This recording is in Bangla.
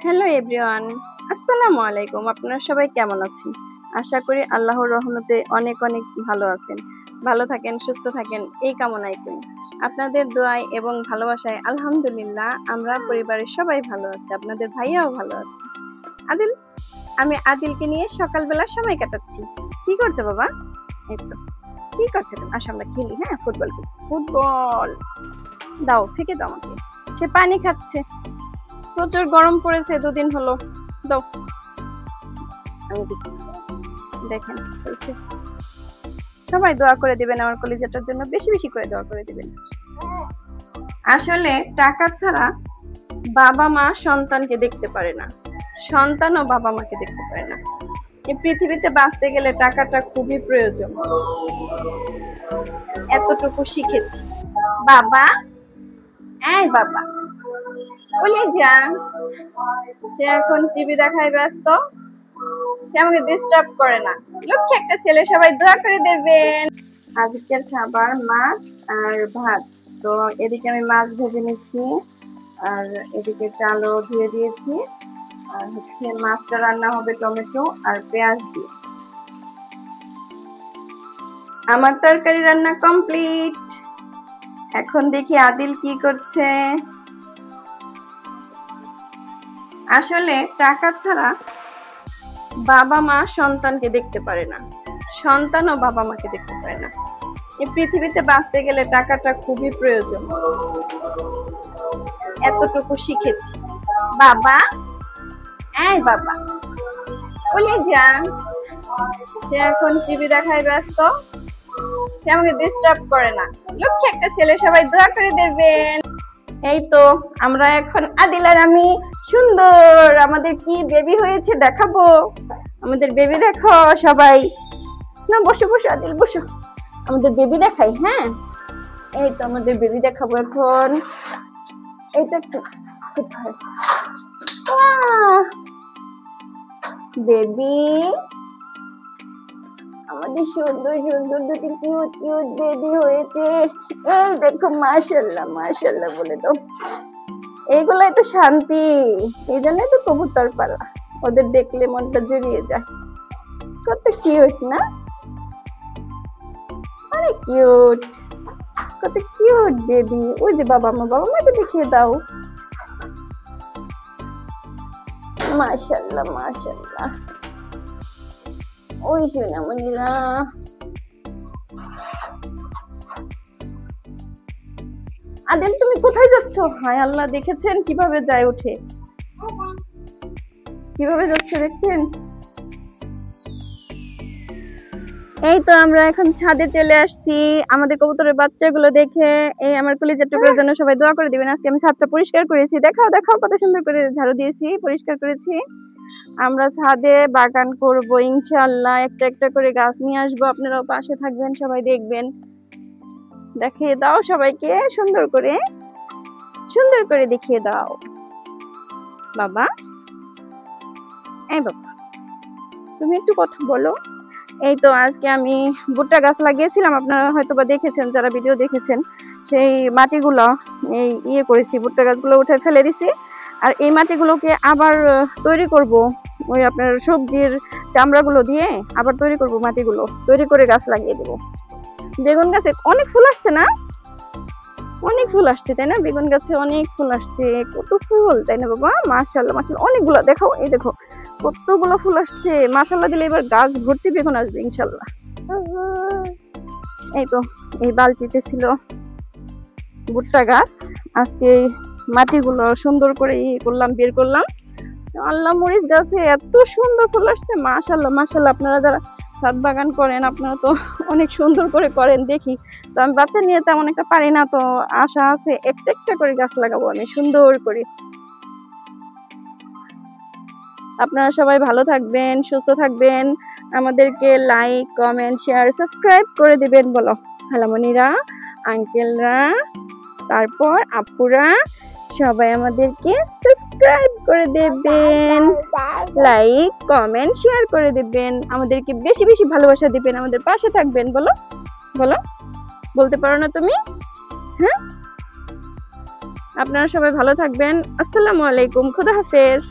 হ্যালো এভরিওয়ান, আসসালামু আলাইকুম। আপনারা সবাই কেমন আছেন? আশা করি আল্লাহর রহমতে অনেক অনেক ভালো আছেন। ভালো থাকেন, সুস্থ থাকেন এই কামনাই করি। আপনাদের দোয়ায় এবং ভালোবাসায় আলহামদুলিল্লাহ আমরা পরিবারের সবাই ভালো আছি। আপনাদের ভাইয়াও ভালো আছে। আদিল, আমি আদিলকে নিয়ে সকালবেলা সময় কাটাচ্ছি। কি করছো বাবা? এই তো, কি করছো তুমি? আসো আমরা খেলি। হ্যাঁ, ফুটবল খেলি। ফুটবল দাও, থেকে দাও আমাকে। সে পানি খাচ্ছে। প্রচুর গরম পড়েছে দুদিন হলো। দাও, আমি দিচ্ছি। দেখেন বলছে, সবাই দোয়া করে দিবেন আমার কলিজাটার জন্য, বেশি বেশি করে দোয়া করে দিবেন। আসলে টাকা ছাড়া বাবা মা সন্তানকে দেখতে পারে না, সন্তানও বাবা মাকে দেখতে পারে না। এই পৃথিবীতে বাঁচতে গেলে টাকাটা খুবই প্রয়োজন। এতটুকু শিখেছি। বাবা, এই বাবা বলে যান। সে এখন টিভি দেখায় ব্যস্ত, সে আমাকে ডিস্টার্ব করে না। লক্ষ্মী একটা ছেলে, সবাই দোয়া করে দেবেন। আজকের খাবার মাছ আর ভাত। তো এদিকে আমি মাছ ভেজে নিচ্ছি, আর এদিকে চালও ধুয়ে দিয়েছি, আর হচ্ছে মাছটা রান্না হবে টমেটো আর পেঁয়াজ দিয়ে। আমার তরকারি রান্না কমপ্লিট। এখন দেখি আদিল কি করছে। আসলে টাকা ছাড়া বাবা মা সন্তানকে দেখতে পারে না, সন্তানও বাবা মাকে দেখতে পারে না। এই পৃথিবীতে বাঁচতে গেলে টাকাটা খুবই প্রয়োজন। এতটুকু শিখেছি। বাবা, এই বাবা বলে যান। সে এখন টিভি দেখায় ব্যস্ত, সে আমাকে ডিস্টার্ব করে না। লক্ষ্মী একটা ছেলে, সবাই দোয়া করে দেবেন। এই তো আমরা এখন আদিল আর আমি সুন্দর আমাদের কি বেবি হয়েছে দেখাবো। আমাদের বেবি দেখো সবাই। না বসো বসো আদিল, বসো, আমাদের বেবি দেখাই। হ্যাঁ, এই তো আমাদের বেবি দেখাবো এখন। এইটা একটু বেবি, আমাদের সুন্দর সুন্দর দুটি কিউট কিউট বেবি হয়েছে। এই দেখো, মাশাআল্লাহ মাশাআল্লাহ বলে দাও। এইগুলাই তো শান্তি, এই জন্যই তো কবুতর পালা। ওদের দেখলে মনটা জুড়িয়ে যায়। কত কিউট না, অনেক কিউট, কত কিউট বেবি। ওই যে বাবা মা, বাবা মাকে দেখিয়ে দাও। মাশাআল্লাহ মাশাআল্লাহ। ওই সোনামণিরা, আদিল তুমি কোথায় যাচ্ছ? হায় আল্লাহ, দেখেছেন কিভাবে যায় উঠে, কিভাবে যাচ্ছে দেখছেন। এই তো আমরা এখন ছাদে চলে আসছি আমাদের কবুতরের বাচ্চাগুলো দেখে। এই আমার কলিজার টুকরার জন্য সবাই দোয়া করে দিবেন। আজকে আমি ছাদটা পরিষ্কার করেছি, দেখাও দেখাও কত সুন্দর করে ঝাড়ু দিয়েছি, পরিষ্কার করেছি। আমরা ছাদে বাগান করবো ইনশাআল্লাহ, একটা একটা করে গাছ নিয়ে আসবো। আপনারাও পাশে থাকবেন, সবাই দেখবেন। দেখিয়ে দাও সবাইকে, সুন্দর করে সুন্দর করে দেখিয়ে দাও। বাবা, এই বাবা তুমি একটু কথা বলো। এই তো আজকে আমি ভুট্টা গাছ লাগিয়েছিলাম, আপনারা হয়তো বা দেখেছেন, যারা ভিডিও দেখেছেন। সেই মাটিগুলো এই করেছি, ভুট্টা গাছগুলো উঠে ফেলে দিছি। আর এই মাটিগুলোকে আবার তৈরি করব, ওই আপনার সবজির চামড়াগুলো দিয়ে আবার তৈরি করব। মাটিগুলো তৈরি করে গাছ লাগিয়ে দেবো। বেগুন গাছে অনেক ফুল আসছে না? অনেক ফুল আসছে তাই না? বেগুন গাছে অনেক ফুল আসছে, কত ফুল তাই না বাবা? মাশাআল্লাহ মাশাআল্লাহ, অনেকগুলো। দেখাও, এই দেখো কতগুলো ফুল আসছে। মাশাআল্লাহ দিলে এবার গাছ ভর্তি বেগুন আসবে ইনশাআল্লাহ। এই তো এই বালতিতে ছিল ভুট্টা গাছ। আজকে মাটিগুলো সুন্দর করে করলাম, বের করলাম। আল্লাহ, মরিচ গাছে এত সুন্দর ফুল আসছে, মাশাআল্লাহ মাশাআল্লাহ। আপনারা যারা ছাদ বাগান করেন, আপনারা তো অনেক সুন্দর করে করেন দেখি। তো আমি বাচ্চা নিয়ে তেমন একটা পারি না, তো আশা আছে একটা একটা করে গাছ লাগাবো আমি সুন্দর করে। আপনারা সবাই ভালো থাকবেন, সুস্থ থাকবেন। আমাদেরকে লাইক, কমেন্ট, শেয়ার, সাবস্ক্রাইব করে দিবেন। বলো খালামণিরা, আঙ্কেলরা, তারপর আপুরা, সবাই আমাদেরকে সাবস্ক্রাইব করে দেবেন, লাইক, কমেন্ট, শেয়ার করে দিবেন। আমাদেরকে বেশি বেশি ভালোবাসা দিবেন, আমাদের পাশে থাকবেন। বলো বলো, বলতে পারো না তুমি? হ্যাঁ, আপনারা সবাই ভালো থাকবেন। আসসালামু আলাইকুম, খুদা হাফেজ।